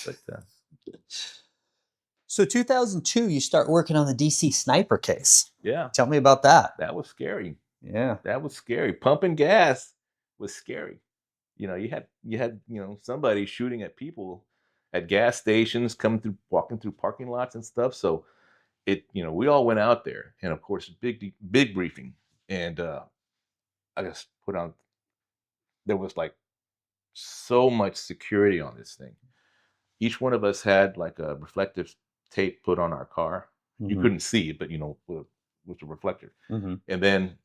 But So 2002, you start working on the DC Sniper case. yeah, Tell me about that. that was scary. Yeah. That was scary. Pumping gas was scary. You know, you had somebody shooting at people at gas stations, walking through parking lots and stuff. So we all went out there, and of course, big briefing, and I just put on. There was like so much security on this thing. Each one of us had like a reflective tape put on our car. You couldn't see it, but with the reflector. Mm-hmm. And then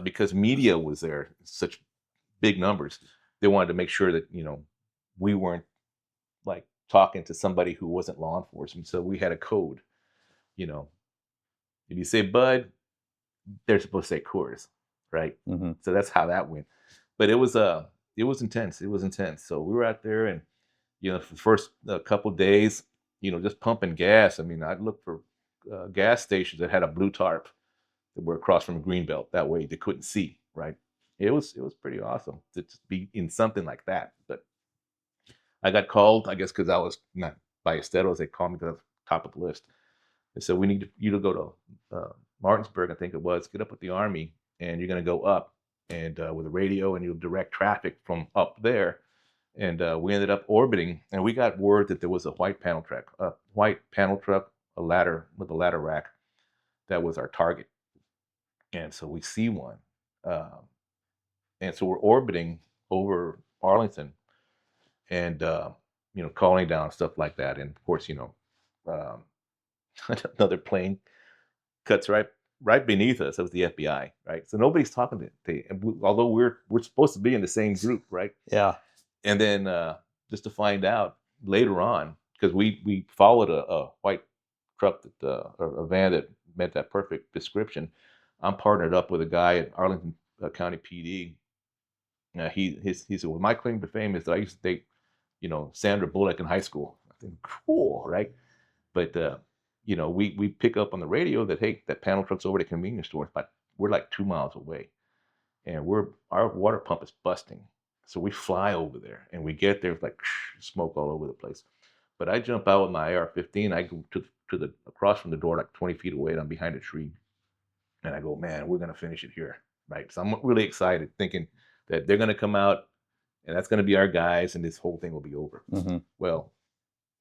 because media was there, such big numbers, they wanted to make sure that we weren't like talking to somebody who wasn't law enforcement. So we had a code. You know, if you say Bud, they're supposed to say Coors, right? Mm-hmm. So that's how that went. But it was intense. It was intense. So we were out there, and for the first couple days, just pumping gas. I mean, I'd look for gas stations that had a blue tarp that were across from a green belt. That way they couldn't see, right? It was pretty awesome to be in something like that. But I got called, I guess, because I was not Ballesteros. They called me to the top of the list. They said, we need you to go to Martinsburg, I think it was, get up with the Army, and you're going to go up and with a radio, and you'll direct traffic from up there. And we ended up orbiting, and we got word that there was a white panel truck, a ladder with a ladder rack. That was our target. And so we see one. And so we're orbiting over Arlington and, calling down stuff like that. And of course, um, another plane cuts right beneath us. That was the FBI, right? So nobody's talking although we're supposed to be in the same group, right? Yeah. And then just to find out later on, because we followed a white truck a van that met that perfect description. I'm partnered up with a guy at Arlington County PD. He said, well, my claim to fame is that I used to date, Sandra Bullock in high school. I think, cool, right? But we pick up on the radio that, hey, that panel truck's over at the convenience store, but we're like 2 miles away, and our water pump is busting. So we fly over there, and we get there, it's like smoke all over the place. But I jump out with my AR-15. I go to the across from the door, like 20 feet away, and I'm behind a tree. And I go, man, we're gonna finish it here, right? So I'm really excited, thinking that they're gonna come out, and that's gonna be our guys, and this whole thing will be over. Mm-hmm. Well,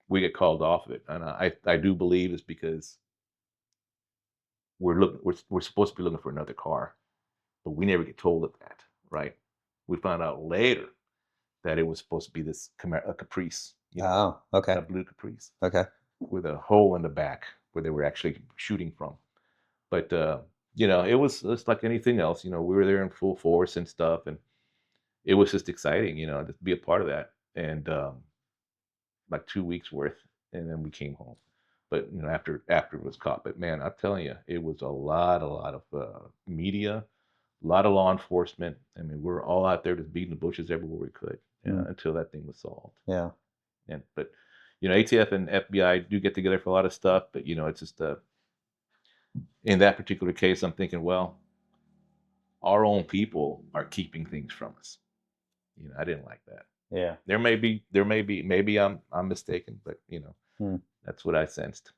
we get called off of it, and I do believe it's because we're supposed to be looking for another car, but we never get told of that, right? We found out later that it was supposed to be this a Caprice, Oh, okay. a blue Caprice, Okay. with a hole in the back where they were actually shooting from. But it was like anything else. We were there in full force and stuff, and it was just exciting, to be a part of that. And like 2 weeks worth, and then we came home. But after it was caught. But man, I'm telling you, it was a lot of media, a lot of law enforcement. I mean, we're all out there just beating the bushes everywhere we could until that thing was solved. Yeah. But ATF and FBI do get together for a lot of stuff, but it's just in that particular case, I'm thinking, well, our own people are keeping things from us. I didn't like that. Yeah. Maybe I'm mistaken, but that's what I sensed.